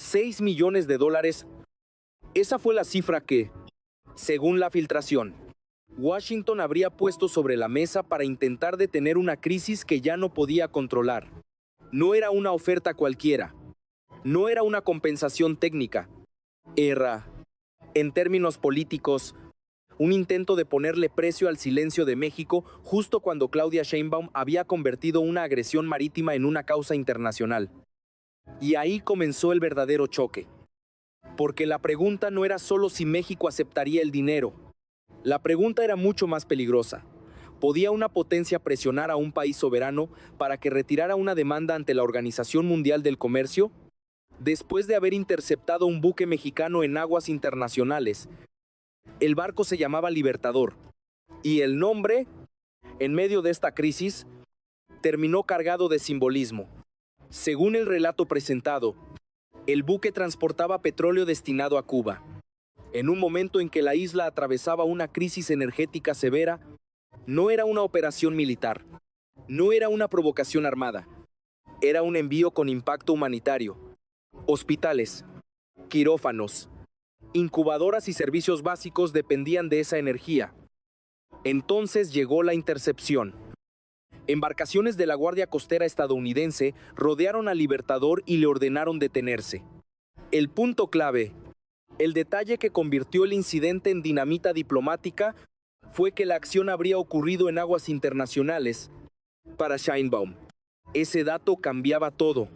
$6 millones. Esa fue la cifra que, según la filtración, Washington habría puesto sobre la mesa para intentar detener una crisis que ya no podía controlar. No era una oferta cualquiera. No era una compensación técnica. Era, en términos políticos, un intento de ponerle precio al silencio de México justo cuando Claudia Sheinbaum había convertido una agresión marítima en una causa internacional. Y ahí comenzó el verdadero choque. Porque la pregunta no era solo si México aceptaría el dinero. La pregunta era mucho más peligrosa. ¿Podía una potencia presionar a un país soberano para que retirara una demanda ante la Organización Mundial del Comercio? Después de haber interceptado un buque mexicano en aguas internacionales, el barco se llamaba Libertador, y el nombre, en medio de esta crisis, terminó cargado de simbolismo. Según el relato presentado, el buque transportaba petróleo destinado a Cuba. En un momento en que la isla atravesaba una crisis energética severa, no era una operación militar, no era una provocación armada, era un envío con impacto humanitario. Hospitales, quirófanos, incubadoras y servicios básicos dependían de esa energía. Entonces llegó la intercepción. Embarcaciones de la Guardia Costera estadounidense rodearon al Libertador y le ordenaron detenerse. El punto clave, el detalle que convirtió el incidente en dinamita diplomática, fue que la acción habría ocurrido en aguas internacionales. Para Sheinbaum, ese dato cambiaba todo.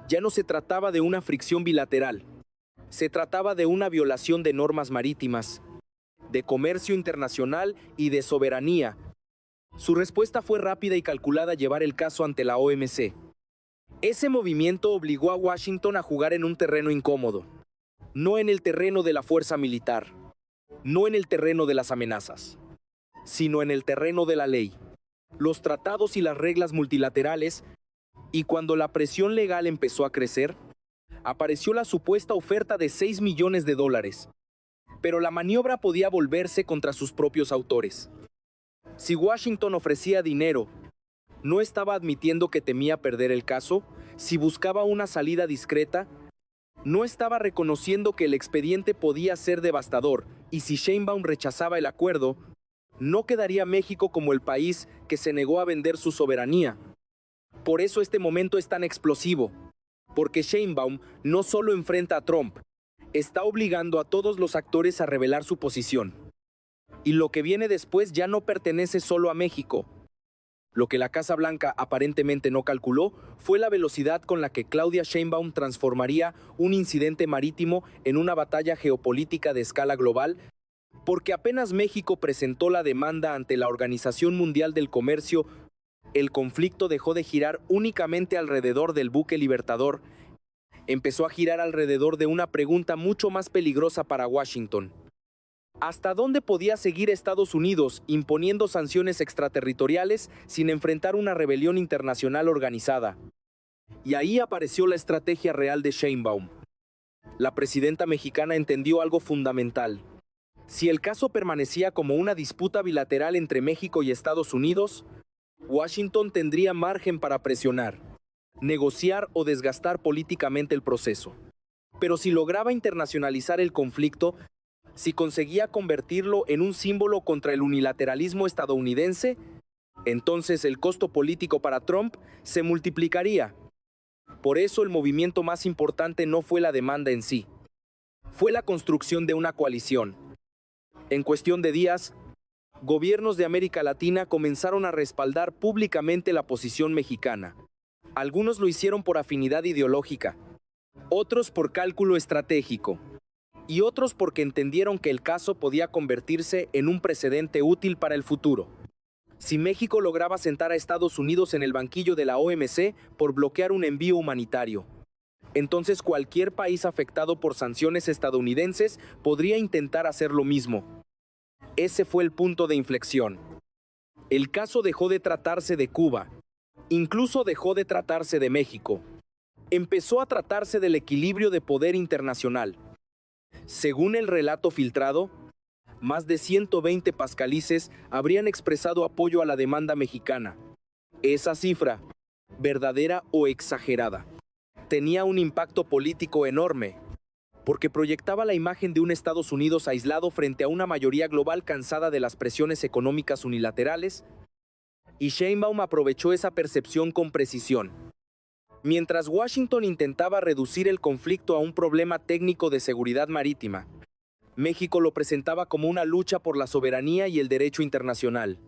Ya no se trataba de una fricción bilateral. Se trataba de una violación de normas marítimas, de comercio internacional y de soberanía. Su respuesta fue rápida y calculada: llevar el caso ante la OMC. Ese movimiento obligó a Washington a jugar en un terreno incómodo. No en el terreno de la fuerza militar, no en el terreno de las amenazas, sino en el terreno de la ley, los tratados y las reglas multilaterales. Y cuando la presión legal empezó a crecer, apareció la supuesta oferta de $6 millones. Pero la maniobra podía volverse contra sus propios autores. Si Washington ofrecía dinero, ¿no estaba admitiendo que temía perder el caso? Si buscaba una salida discreta, ¿no estaba reconociendo que el expediente podía ser devastador? Y si Sheinbaum rechazaba el acuerdo, ¿no quedaría México como el país que se negó a vender su soberanía? Por eso este momento es tan explosivo, porque Sheinbaum no solo enfrenta a Trump, está obligando a todos los actores a revelar su posición. Y lo que viene después ya no pertenece solo a México. Lo que la Casa Blanca aparentemente no calculó fue la velocidad con la que Claudia Sheinbaum transformaría un incidente marítimo en una batalla geopolítica de escala global, porque apenas México presentó la demanda ante la Organización Mundial del Comercio, el conflicto dejó de girar únicamente alrededor del buque Libertador. Empezó a girar alrededor de una pregunta mucho más peligrosa para Washington. ¿Hasta dónde podía seguir Estados Unidos imponiendo sanciones extraterritoriales sin enfrentar una rebelión internacional organizada? Y ahí apareció la estrategia real de Sheinbaum. La presidenta mexicana entendió algo fundamental. Si el caso permanecía como una disputa bilateral entre México y Estados Unidos, Washington tendría margen para presionar, negociar o desgastar políticamente el proceso. Pero si lograba internacionalizar el conflicto, si conseguía convertirlo en un símbolo contra el unilateralismo estadounidense, entonces el costo político para Trump se multiplicaría. Por eso el movimiento más importante no fue la demanda en sí, fue la construcción de una coalición. En cuestión de días, gobiernos de América Latina comenzaron a respaldar públicamente la posición mexicana. Algunos lo hicieron por afinidad ideológica, otros por cálculo estratégico, y otros porque entendieron que el caso podía convertirse en un precedente útil para el futuro. Si México lograba sentar a Estados Unidos en el banquillo de la OMC por bloquear un envío humanitario, entonces cualquier país afectado por sanciones estadounidenses podría intentar hacer lo mismo. Ese fue el punto de inflexión. El caso dejó de tratarse de Cuba, incluso dejó de tratarse de México. Empezó a tratarse del equilibrio de poder internacional. Según el relato filtrado, más de 120 pascalices habrían expresado apoyo a la demanda mexicana. Esa cifra, verdadera o exagerada, tenía un impacto político enorme, porque proyectaba la imagen de un Estados Unidos aislado frente a una mayoría global cansada de las presiones económicas unilaterales, y Sheinbaum aprovechó esa percepción con precisión. Mientras Washington intentaba reducir el conflicto a un problema técnico de seguridad marítima, México lo presentaba como una lucha por la soberanía y el derecho internacional.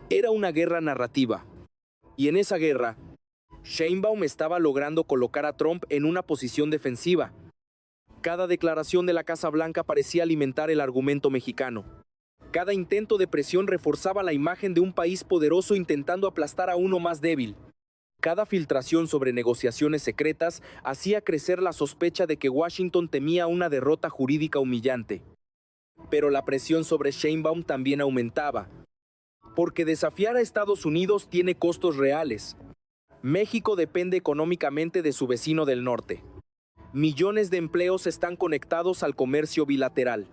Era una guerra narrativa. Y en esa guerra, Sheinbaum estaba logrando colocar a Trump en una posición defensiva. Cada declaración de la Casa Blanca parecía alimentar el argumento mexicano. Cada intento de presión reforzaba la imagen de un país poderoso intentando aplastar a uno más débil. Cada filtración sobre negociaciones secretas hacía crecer la sospecha de que Washington temía una derrota jurídica humillante. Pero la presión sobre Sheinbaum también aumentaba, porque desafiar a Estados Unidos tiene costos reales. México depende económicamente de su vecino del norte. Millones de empleos están conectados al comercio bilateral.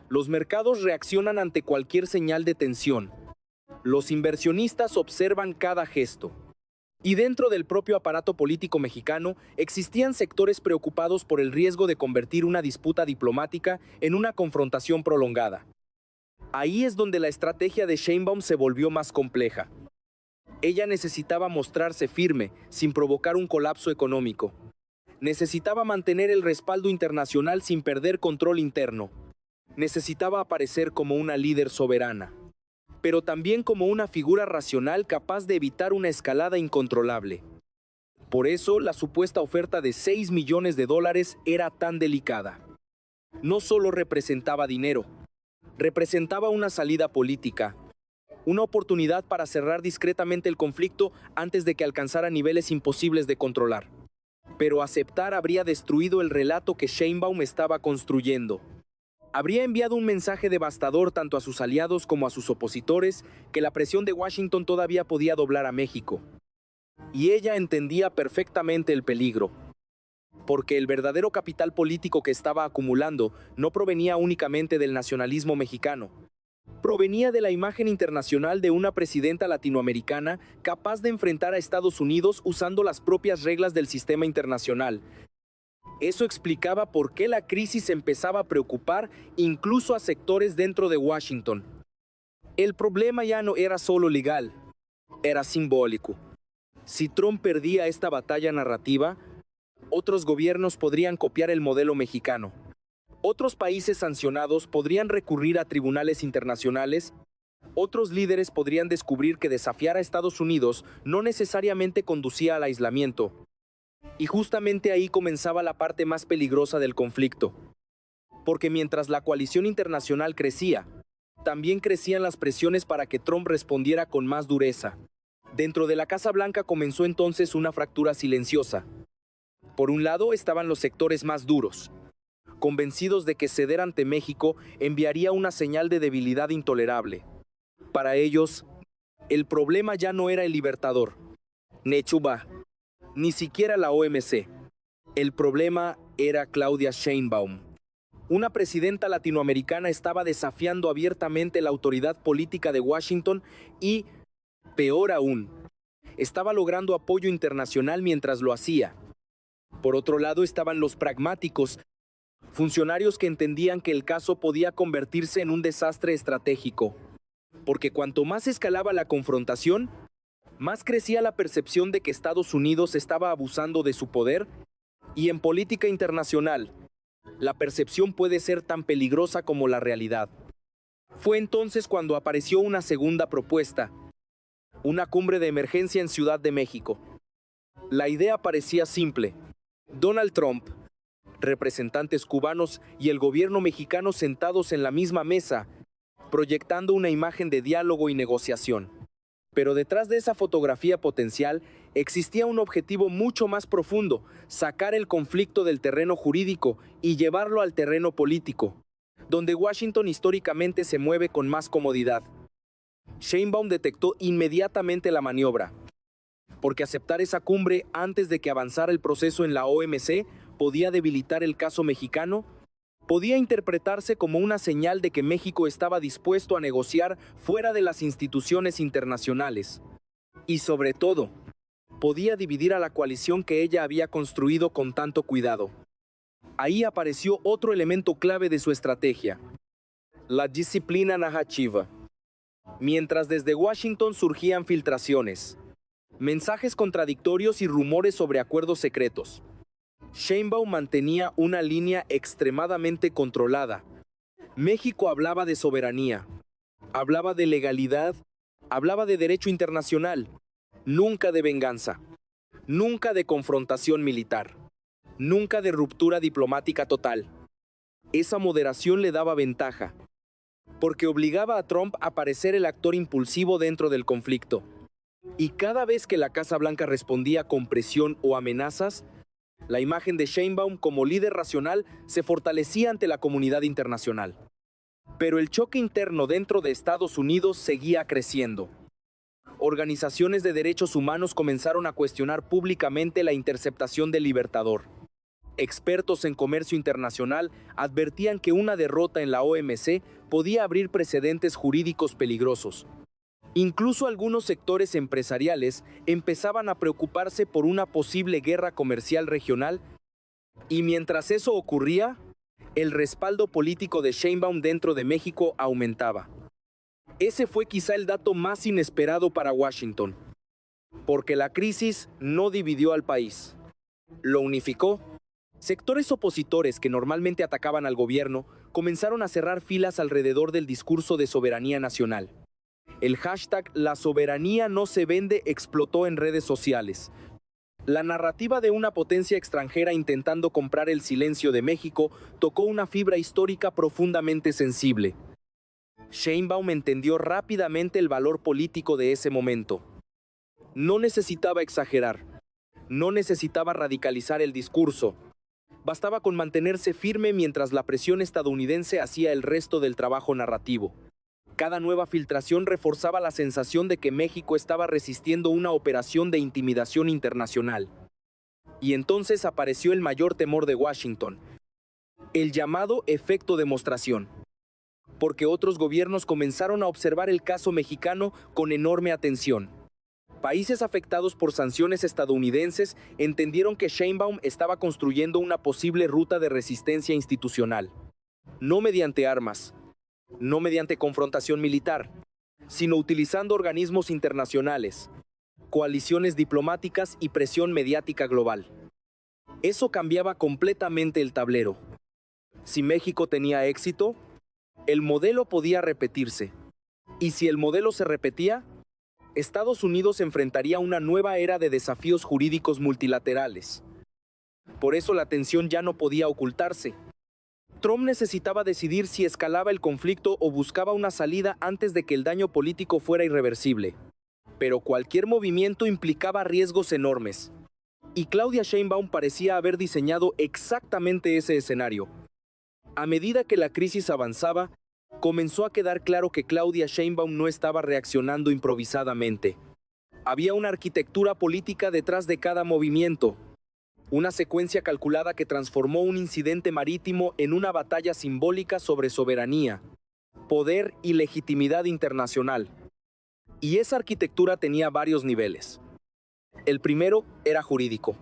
Los mercados reaccionan ante cualquier señal de tensión. Los inversionistas observan cada gesto. Y dentro del propio aparato político mexicano existían sectores preocupados por el riesgo de convertir una disputa diplomática en una confrontación prolongada. Ahí es donde la estrategia de Sheinbaum se volvió más compleja. Ella necesitaba mostrarse firme, sin provocar un colapso económico. Necesitaba mantener el respaldo internacional sin perder control interno. Necesitaba aparecer como una líder soberana, pero también como una figura racional capaz de evitar una escalada incontrolable. Por eso, la supuesta oferta de $6 millones era tan delicada. No solo representaba dinero, representaba una salida política, una oportunidad para cerrar discretamente el conflicto antes de que alcanzara niveles imposibles de controlar. Pero aceptar habría destruido el relato que Sheinbaum estaba construyendo. Habría enviado un mensaje devastador tanto a sus aliados como a sus opositores que la presión de Washington todavía podía doblar a México. Y ella entendía perfectamente el peligro, porque el verdadero capital político que estaba acumulando no provenía únicamente del nacionalismo mexicano. Provenía de la imagen internacional de una presidenta latinoamericana capaz de enfrentar a Estados Unidos usando las propias reglas del sistema internacional. Eso explicaba por qué la crisis empezaba a preocupar incluso a sectores dentro de Washington. El problema ya no era solo legal, era simbólico. Si Trump perdía esta batalla narrativa, otros gobiernos podrían copiar el modelo mexicano. Otros países sancionados podrían recurrir a tribunales internacionales. Otros líderes podrían descubrir que desafiar a Estados Unidos no necesariamente conducía al aislamiento. Y justamente ahí comenzaba la parte más peligrosa del conflicto. Porque mientras la coalición internacional crecía, también crecían las presiones para que Trump respondiera con más dureza. Dentro de la Casa Blanca comenzó entonces una fractura silenciosa. Por un lado estaban los sectores más duros, convencidos de que ceder ante México enviaría una señal de debilidad intolerable. Para ellos, el problema ya no era el Libertador, Nechuba, ni siquiera la OMC. El problema era Claudia Sheinbaum. Una presidenta latinoamericana estaba desafiando abiertamente la autoridad política de Washington y, peor aún, estaba logrando apoyo internacional mientras lo hacía. Por otro lado estaban los pragmáticos, funcionarios que entendían que el caso podía convertirse en un desastre estratégico, porque cuanto más escalaba la confrontación, más crecía la percepción de que Estados Unidos estaba abusando de su poder, y en política internacional, la percepción puede ser tan peligrosa como la realidad. Fue entonces cuando apareció una segunda propuesta, una cumbre de emergencia en Ciudad de México. La idea parecía simple. Donald Trump, representantes cubanos y el gobierno mexicano sentados en la misma mesa, proyectando una imagen de diálogo y negociación. Pero detrás de esa fotografía potencial existía un objetivo mucho más profundo: sacar el conflicto del terreno jurídico y llevarlo al terreno político, donde Washington históricamente se mueve con más comodidad. Sheinbaum detectó inmediatamente la maniobra, porque aceptar esa cumbre antes de que avanzara el proceso en la OMC podía debilitar el caso mexicano, podía interpretarse como una señal de que México estaba dispuesto a negociar fuera de las instituciones internacionales. Y sobre todo, podía dividir a la coalición que ella había construido con tanto cuidado. Ahí apareció otro elemento clave de su estrategia: la disciplina narrativa. Mientras desde Washington surgían filtraciones, mensajes contradictorios y rumores sobre acuerdos secretos, Sheinbaum mantenía una línea extremadamente controlada. México hablaba de soberanía, hablaba de legalidad, hablaba de derecho internacional, nunca de venganza, nunca de confrontación militar, nunca de ruptura diplomática total. Esa moderación le daba ventaja, porque obligaba a Trump a parecer el actor impulsivo dentro del conflicto. Y cada vez que la Casa Blanca respondía con presión o amenazas, la imagen de Sheinbaum como líder racional se fortalecía ante la comunidad internacional. Pero el choque interno dentro de Estados Unidos seguía creciendo. Organizaciones de derechos humanos comenzaron a cuestionar públicamente la interceptación del Libertador. Expertos en comercio internacional advertían que una derrota en la OMC podía abrir precedentes jurídicos peligrosos. Incluso algunos sectores empresariales empezaban a preocuparse por una posible guerra comercial regional, y mientras eso ocurría, el respaldo político de Sheinbaum dentro de México aumentaba. Ese fue quizá el dato más inesperado para Washington, porque la crisis no dividió al país, lo unificó. Sectores opositores que normalmente atacaban al gobierno comenzaron a cerrar filas alrededor del discurso de soberanía nacional. El hashtag "La soberanía no se vende" explotó en redes sociales. La narrativa de una potencia extranjera intentando comprar el silencio de México tocó una fibra histórica profundamente sensible. Sheinbaum entendió rápidamente el valor político de ese momento. No necesitaba exagerar, no necesitaba radicalizar el discurso. Bastaba con mantenerse firme mientras la presión estadounidense hacía el resto del trabajo narrativo. Cada nueva filtración reforzaba la sensación de que México estaba resistiendo una operación de intimidación internacional. Y entonces apareció el mayor temor de Washington: el llamado efecto demostración. Porque otros gobiernos comenzaron a observar el caso mexicano con enorme atención. Países afectados por sanciones estadounidenses entendieron que Sheinbaum estaba construyendo una posible ruta de resistencia institucional. No mediante armas, no mediante confrontación militar, sino utilizando organismos internacionales, coaliciones diplomáticas y presión mediática global. Eso cambiaba completamente el tablero. Si México tenía éxito, el modelo podía repetirse. Y si el modelo se repetía, Estados Unidos enfrentaría una nueva era de desafíos jurídicos multilaterales. Por eso la tensión ya no podía ocultarse. Trump necesitaba decidir si escalaba el conflicto o buscaba una salida antes de que el daño político fuera irreversible. Pero cualquier movimiento implicaba riesgos enormes. Y Claudia Sheinbaum parecía haber diseñado exactamente ese escenario. A medida que la crisis avanzaba, comenzó a quedar claro que Claudia Sheinbaum no estaba reaccionando improvisadamente. Había una arquitectura política detrás de cada movimiento. Una secuencia calculada que transformó un incidente marítimo en una batalla simbólica sobre soberanía, poder y legitimidad internacional. Y esa arquitectura tenía varios niveles. El primero era jurídico.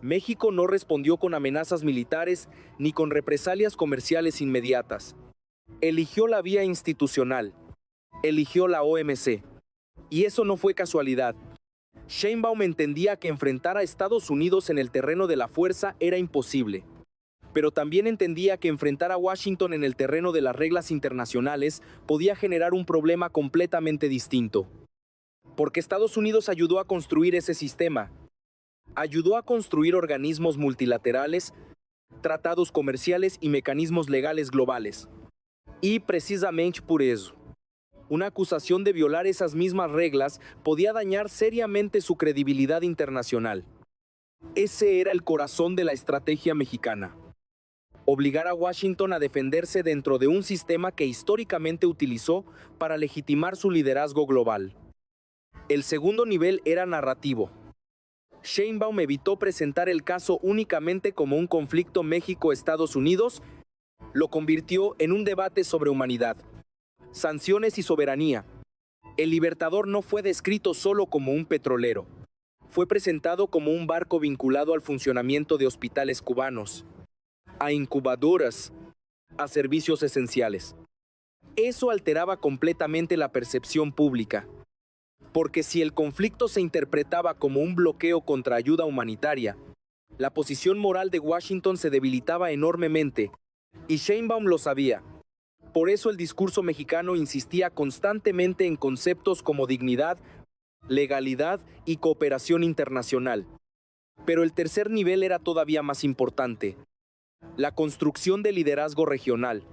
México no respondió con amenazas militares ni con represalias comerciales inmediatas. Eligió la vía institucional, eligió la OMC. Y eso no fue casualidad. Sheinbaum entendía que enfrentar a Estados Unidos en el terreno de la fuerza era imposible. Pero también entendía que enfrentar a Washington en el terreno de las reglas internacionales podía generar un problema completamente distinto. Porque Estados Unidos ayudó a construir ese sistema. Ayudó a construir organismos multilaterales, tratados comerciales y mecanismos legales globales. Y precisamente por eso, una acusación de violar esas mismas reglas podía dañar seriamente su credibilidad internacional. Ese era el corazón de la estrategia mexicana: obligar a Washington a defenderse dentro de un sistema que históricamente utilizó para legitimar su liderazgo global. El segundo nivel era narrativo. Sheinbaum evitó presentar el caso únicamente como un conflicto México-Estados Unidos, lo convirtió en un debate sobre humanidad, sanciones y soberanía. El Libertador no fue descrito solo como un petrolero. fue presentado como un barco vinculado al funcionamiento de hospitales cubanos, a incubadoras, a servicios esenciales. Eso alteraba completamente la percepción pública, porque si el conflicto se interpretaba como un bloqueo contra ayuda humanitaria, la posición moral de Washington se debilitaba enormemente, y Sheinbaum lo sabía. Por eso el discurso mexicano insistía constantemente en conceptos como dignidad, legalidad y cooperación internacional. Pero el tercer nivel era todavía más importante: la construcción de liderazgo regional.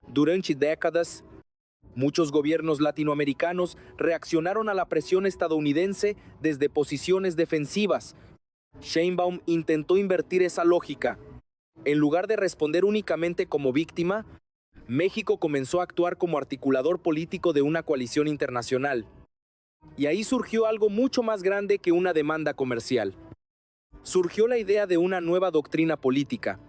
Durante décadas, muchos gobiernos latinoamericanos reaccionaron a la presión estadounidense desde posiciones defensivas. Sheinbaum intentó invertir esa lógica. En lugar de responder únicamente como víctima, México comenzó a actuar como articulador político de una coalición internacional. Y ahí surgió algo mucho más grande que una demanda comercial. Surgió la idea de una nueva doctrina política.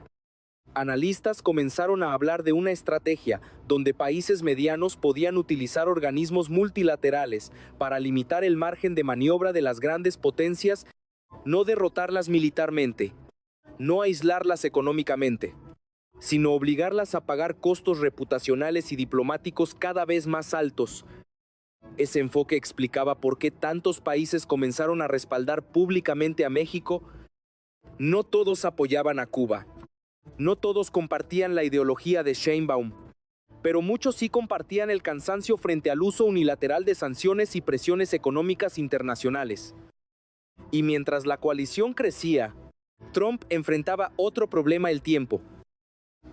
Analistas comenzaron a hablar de una estrategia donde países medianos podían utilizar organismos multilaterales para limitar el margen de maniobra de las grandes potencias, no derrotarlas militarmente, no aislarlas económicamente, sino obligarlas a pagar costos reputacionales y diplomáticos cada vez más altos. Ese enfoque explicaba por qué tantos países comenzaron a respaldar públicamente a México. No todos apoyaban a Cuba. No todos compartían la ideología de Sheinbaum, pero muchos sí compartían el cansancio frente al uso unilateral de sanciones y presiones económicas internacionales. Y mientras la coalición crecía, Trump enfrentaba otro problema: el tiempo.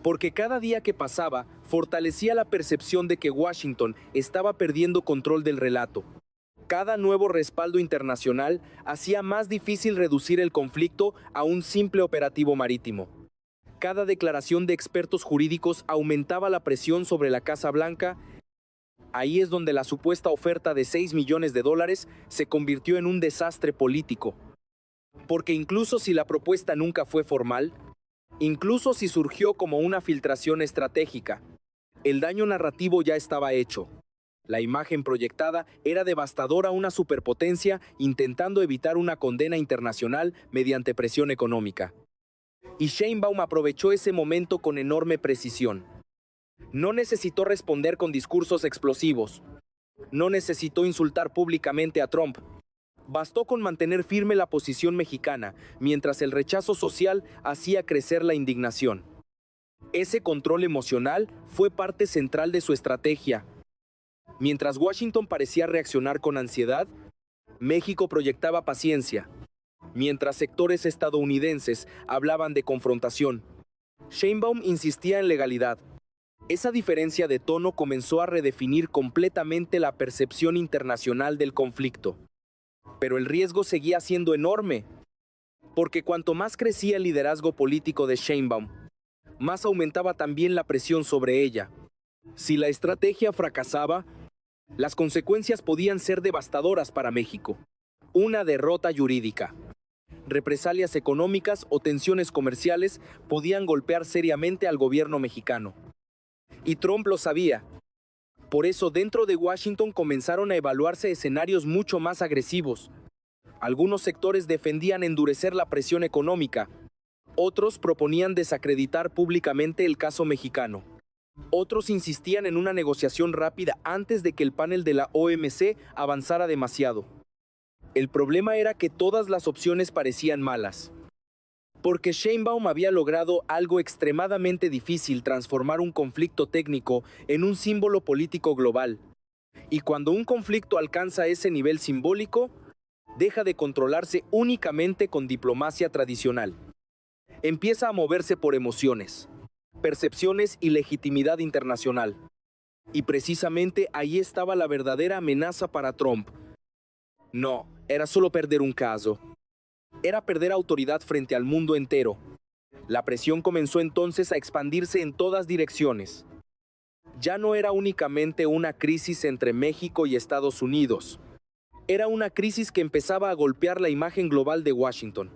Porque cada día que pasaba, fortalecía la percepción de que Washington estaba perdiendo control del relato. Cada nuevo respaldo internacional hacía más difícil reducir el conflicto a un simple operativo marítimo. Cada declaración de expertos jurídicos aumentaba la presión sobre la Casa Blanca. Ahí es donde la supuesta oferta de $6 millones se convirtió en un desastre político. Porque incluso si la propuesta nunca fue formal, incluso si surgió como una filtración estratégica, el daño narrativo ya estaba hecho. La imagen proyectada era devastadora: una superpotencia intentando evitar una condena internacional mediante presión económica. Y Sheinbaum aprovechó ese momento con enorme precisión. No necesitó responder con discursos explosivos. No necesitó insultar públicamente a Trump. Bastó con mantener firme la posición mexicana, mientras el rechazo social hacía crecer la indignación. Ese control emocional fue parte central de su estrategia. Mientras Washington parecía reaccionar con ansiedad, México proyectaba paciencia. Mientras sectores estadounidenses hablaban de confrontación, Sheinbaum insistía en legalidad. Esa diferencia de tono comenzó a redefinir completamente la percepción internacional del conflicto. Pero el riesgo seguía siendo enorme, porque cuanto más crecía el liderazgo político de Sheinbaum, más aumentaba también la presión sobre ella. Si la estrategia fracasaba, las consecuencias podían ser devastadoras para México. Una derrota jurídica, represalias económicas o tensiones comerciales podían golpear seriamente al gobierno mexicano. Y Trump lo sabía. Por eso, dentro de Washington comenzaron a evaluarse escenarios mucho más agresivos. Algunos sectores defendían endurecer la presión económica. Otros proponían desacreditar públicamente el caso mexicano. Otros insistían en una negociación rápida antes de que el panel de la OMC avanzara demasiado. El problema era que todas las opciones parecían malas. Porque Sheinbaum había logrado algo extremadamente difícil: transformar un conflicto técnico en un símbolo político global. Y cuando un conflicto alcanza ese nivel simbólico, deja de controlarse únicamente con diplomacia tradicional. Empieza a moverse por emociones, percepciones y legitimidad internacional. Y precisamente ahí estaba la verdadera amenaza para Trump. No, era solo perder un caso. Era perder autoridad frente al mundo entero. La presión comenzó entonces a expandirse en todas direcciones. Ya no era únicamente una crisis entre México y Estados Unidos. Era una crisis que empezaba a golpear la imagen global de Washington,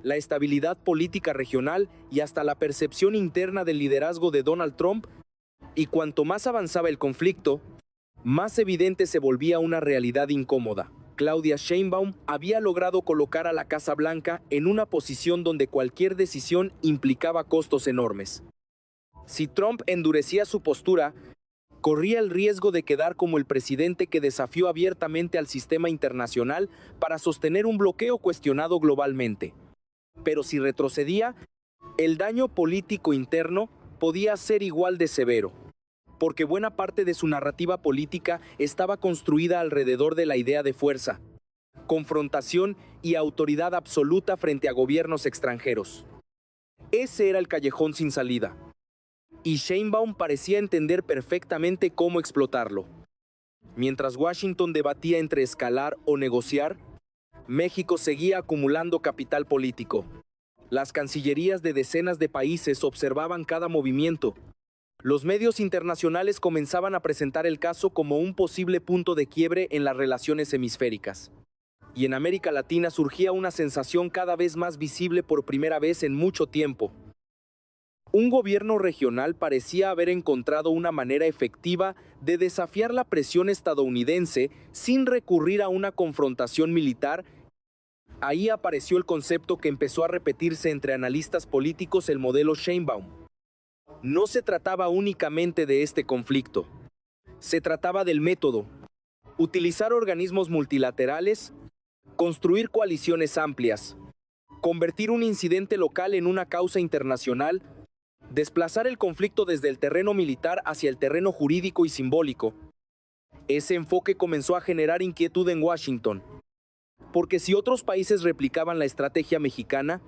la estabilidad política regional y hasta la percepción interna del liderazgo de Donald Trump. Y cuanto más avanzaba el conflicto, más evidente se volvía una realidad incómoda. Claudia Sheinbaum había logrado colocar a la Casa Blanca en una posición donde cualquier decisión implicaba costos enormes. Si Trump endurecía su postura, corría el riesgo de quedar como el presidente que desafió abiertamente al sistema internacional para sostener un bloqueo cuestionado globalmente. Pero si retrocedía, el daño político interno podía ser igual de severo, porque buena parte de su narrativa política estaba construida alrededor de la idea de fuerza, confrontación y autoridad absoluta frente a gobiernos extranjeros. Ese era el callejón sin salida. Y Sheinbaum parecía entender perfectamente cómo explotarlo. Mientras Washington debatía entre escalar o negociar, México seguía acumulando capital político. Las cancillerías de decenas de países observaban cada movimiento. Los medios internacionales comenzaban a presentar el caso como un posible punto de quiebre en las relaciones hemisféricas. Y en América Latina surgía una sensación cada vez más visible por primera vez en mucho tiempo. Un gobierno regional parecía haber encontrado una manera efectiva de desafiar la presión estadounidense sin recurrir a una confrontación militar. Ahí apareció el concepto que empezó a repetirse entre analistas políticos, el modelo Sheinbaum. No se trataba únicamente de este conflicto. Se trataba del método. Utilizar organismos multilaterales, construir coaliciones amplias, convertir un incidente local en una causa internacional, desplazar el conflicto desde el terreno militar hacia el terreno jurídico y simbólico. Ese enfoque comenzó a generar inquietud en Washington, porque si otros países replicaban la estrategia mexicana,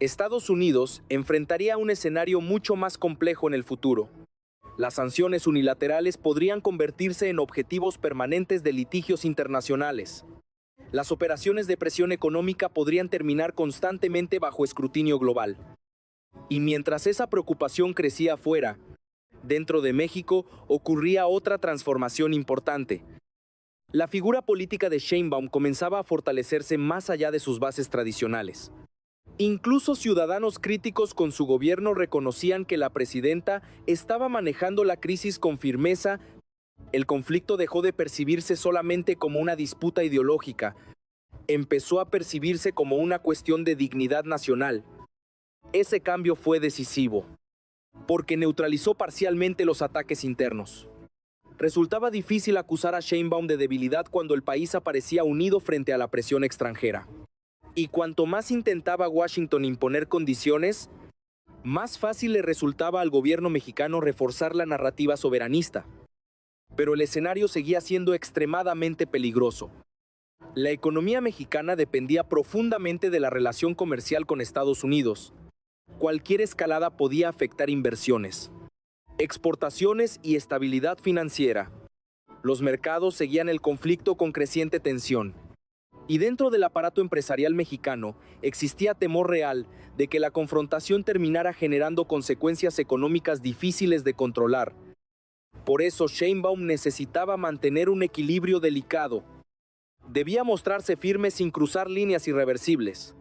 Estados Unidos enfrentaría un escenario mucho más complejo en el futuro. Las sanciones unilaterales podrían convertirse en objetivos permanentes de litigios internacionales. Las operaciones de presión económica podrían terminar constantemente bajo escrutinio global. Y mientras esa preocupación crecía afuera, dentro de México ocurría otra transformación importante. La figura política de Sheinbaum comenzaba a fortalecerse más allá de sus bases tradicionales. Incluso ciudadanos críticos con su gobierno reconocían que la presidenta estaba manejando la crisis con firmeza. El conflicto dejó de percibirse solamente como una disputa ideológica. Empezó a percibirse como una cuestión de dignidad nacional. Ese cambio fue decisivo, porque neutralizó parcialmente los ataques internos. Resultaba difícil acusar a Sheinbaum de debilidad cuando el país aparecía unido frente a la presión extranjera. Y cuanto más intentaba Washington imponer condiciones, más fácil le resultaba al gobierno mexicano reforzar la narrativa soberanista. Pero el escenario seguía siendo extremadamente peligroso. La economía mexicana dependía profundamente de la relación comercial con Estados Unidos. Cualquier escalada podía afectar inversiones, exportaciones y estabilidad financiera. Los mercados seguían el conflicto con creciente tensión. Y dentro del aparato empresarial mexicano existía temor real de que la confrontación terminara generando consecuencias económicas difíciles de controlar. Por eso Sheinbaum necesitaba mantener un equilibrio delicado. Debía mostrarse firme sin cruzar líneas irreversibles.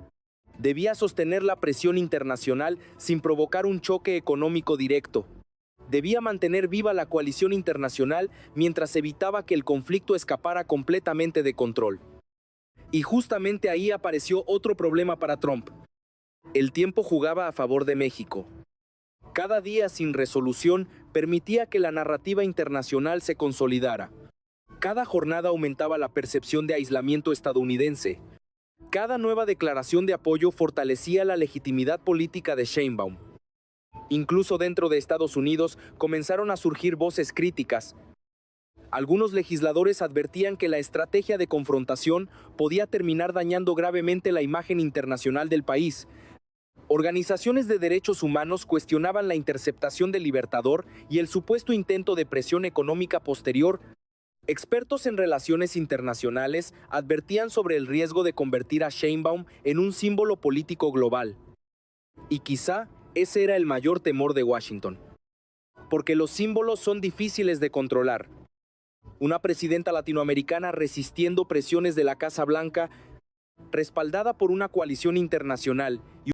Debía sostener la presión internacional sin provocar un choque económico directo. Debía mantener viva la coalición internacional mientras evitaba que el conflicto escapara completamente de control. Y justamente ahí apareció otro problema para Trump. El tiempo jugaba a favor de México. Cada día sin resolución permitía que la narrativa internacional se consolidara. Cada jornada aumentaba la percepción de aislamiento estadounidense. Cada nueva declaración de apoyo fortalecía la legitimidad política de Sheinbaum. Incluso dentro de Estados Unidos comenzaron a surgir voces críticas. Algunos legisladores advertían que la estrategia de confrontación podía terminar dañando gravemente la imagen internacional del país. Organizaciones de derechos humanos cuestionaban la interceptación del Libertador y el supuesto intento de presión económica posterior. Expertos en relaciones internacionales advertían sobre el riesgo de convertir a Sheinbaum en un símbolo político global. Y quizá ese era el mayor temor de Washington. Porque los símbolos son difíciles de controlar. Una presidenta latinoamericana resistiendo presiones de la Casa Blanca, respaldada por una coalición internacional y